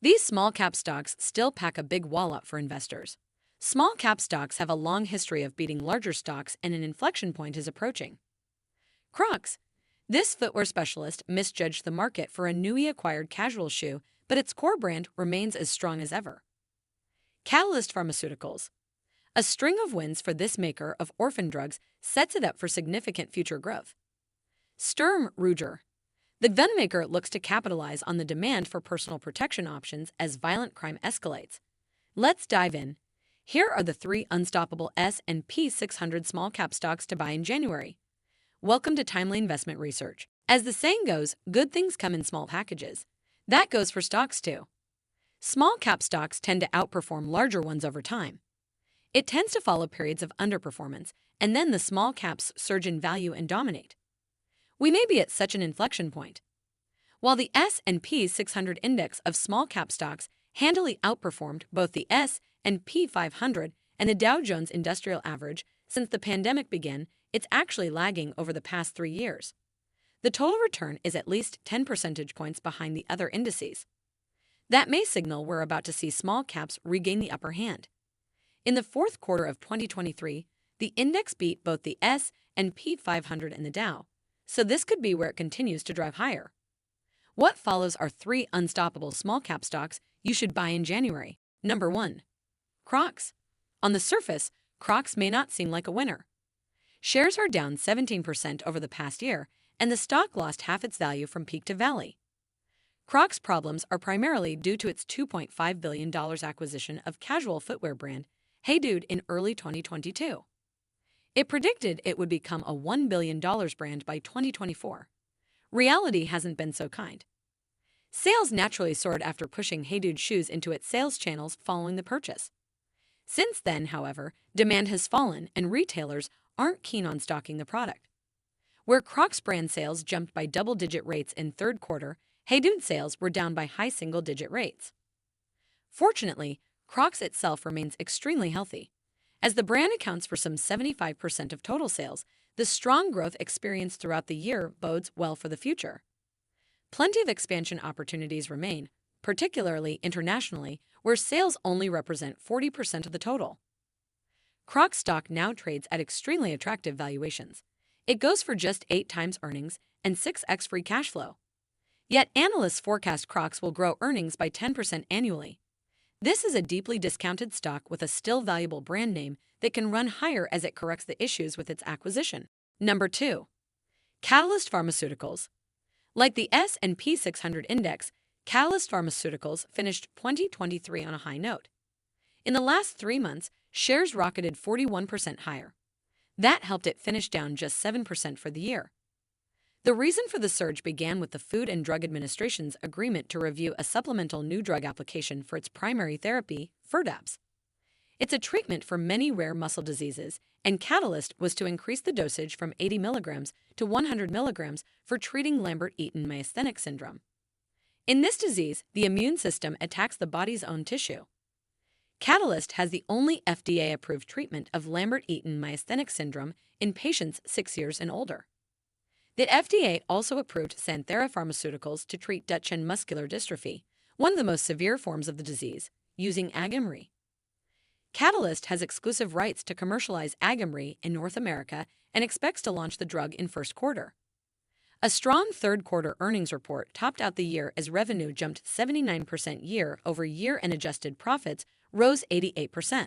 These small cap stocks still pack a big wallop for investors. Small cap stocks have a long history of beating larger stocks, and an inflection point is approaching. Crocs. This footwear specialist misjudged the market for a newly acquired casual shoe, but its core brand remains as strong as ever. Catalyst Pharmaceuticals. A string of wins for this maker of orphan drugs sets it up for significant future growth. Sturm Ruger. The gunmaker looks to capitalize on the demand for personal protection options as violent crime escalates. Let's dive in. Here are the 3 unstoppable S&P 600 small cap stocks to buy in January. Welcome to Timely Investment Research. As the saying goes, good things come in small packages. That goes for stocks too. Small cap stocks tend to outperform larger ones over time. It tends to follow periods of underperformance, and then the small caps surge in value and dominate. We may be at such an inflection point. While the S&P 600 index of small cap stocks handily outperformed both the S&P 500 and the Dow Jones Industrial Average since the pandemic began, it's actually lagging over the past 3 years. The total return is at least 10 percentage points behind the other indices. That may signal we're about to see small caps regain the upper hand. In the fourth quarter of 2023, the index beat both the S&P 500 and the Dow, so this could be where it continues to drive higher. What follows are 3 unstoppable small cap stocks you should buy in January. Number 1. Crocs. On the surface, Crocs may not seem like a winner. Shares are down 17% over the past year, and the stock lost half its value from peak to valley. Crocs' problems are primarily due to its $2.5 billion acquisition of casual footwear brand HEYDUDE in early 2022. It predicted it would become a $1 billion brand by 2024. Reality hasn't been so kind. Sales naturally soared after pushing HEYDUDE shoes into its sales channels following the purchase. Since then, however, demand has fallen and retailers aren't keen on stocking the product. Where Crocs brand sales jumped by double-digit rates in third quarter, HEYDUDE sales were down by high single-digit rates. Fortunately, Crocs itself remains extremely healthy. As the brand accounts for some 75% of total sales, the strong growth experienced throughout the year bodes well for the future. Plenty of expansion opportunities remain, particularly internationally, where sales only represent 40% of the total. Crocs stock now trades at extremely attractive valuations. It goes for just 8 times earnings and 6x free cash flow. Yet analysts forecast Crocs will grow earnings by 10% annually. This is a deeply discounted stock with a still valuable brand name that can run higher as it corrects the issues with its acquisition. Number 2. Catalyst Pharmaceuticals. Like the S&P 600 index, Catalyst Pharmaceuticals finished 2023 on a high note. In the last 3 months, shares rocketed 41% higher. That helped it finish down just 7% for the year. The reason for the surge began with the Food and Drug Administration's agreement to review a supplemental new drug application for its primary therapy, FIRDAPSE. It's a treatment for many rare muscle diseases, and Catalyst was to increase the dosage from 80 milligrams to 100 milligrams for treating Lambert-Eaton myasthenic syndrome. In this disease, the immune system attacks the body's own tissue. Catalyst has the only FDA-approved treatment of Lambert-Eaton myasthenic syndrome in patients 6 years and older. The FDA also approved Santhera Pharmaceuticals to treat Duchenne muscular dystrophy, one of the most severe forms of the disease, using AGAMREE. Catalyst has exclusive rights to commercialize AGAMREE in North America and expects to launch the drug in first quarter. A strong third quarter earnings report topped out the year as revenue jumped 79% year-over-year and adjusted profits rose 88%.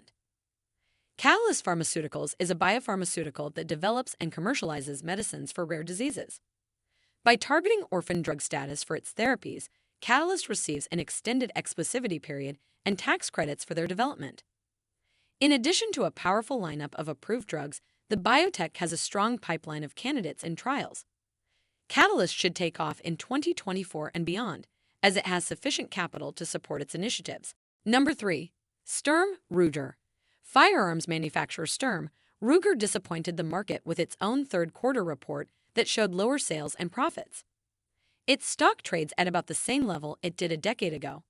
Catalyst Pharmaceuticals is a biopharmaceutical that develops and commercializes medicines for rare diseases. By targeting orphan drug status for its therapies, Catalyst receives an extended exclusivity period and tax credits for their development. In addition to a powerful lineup of approved drugs, the biotech has a strong pipeline of candidates in trials. Catalyst should take off in 2024 and beyond, as it has sufficient capital to support its initiatives. Number 3. Sturm Ruger. Firearms manufacturer Sturm Ruger disappointed the market with its own third quarter report that showed lower sales and profits. Its stock trades at about the same level it did a decade ago.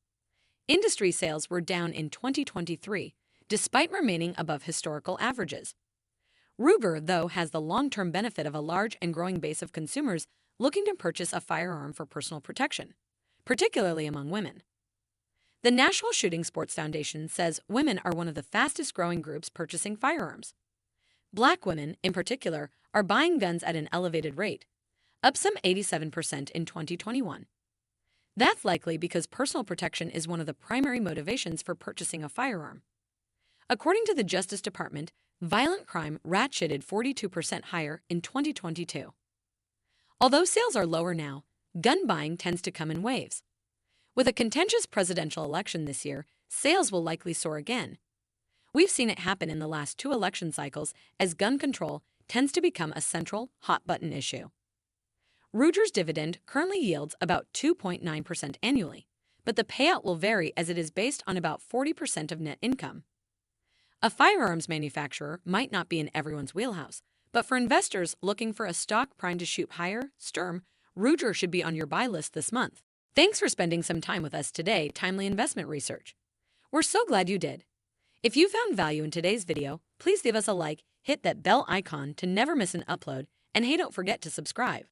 Industry sales were down in 2023, despite remaining above historical averages. Ruger, though, has the long-term benefit of a large and growing base of consumers looking to purchase a firearm for personal protection, particularly among women. The National Shooting Sports Foundation says women are one of the fastest growing groups purchasing firearms. Black women, in particular, are buying guns at an elevated rate, up some 87% in 2021. That's likely because personal protection is one of the primary motivations for purchasing a firearm. According to the Justice Department, violent crime ratcheted 42% higher in 2022. Although sales are lower now, gun buying tends to come in waves. With a contentious presidential election this year, sales will likely soar again. We've seen it happen in the last 2 election cycles as gun control tends to become a central, hot-button issue. Ruger's dividend currently yields about 2.9% annually, but the payout will vary as it is based on about 40% of net income. A firearms manufacturer might not be in everyone's wheelhouse, but for investors looking for a stock primed to shoot higher, Sturm, Ruger should be on your buy list this month. Thanks for spending some time with us today, Timely Investment Research. We're so glad you did. If you found value in today's video, please give us a like, hit that bell icon to never miss an upload, and hey, don't forget to subscribe.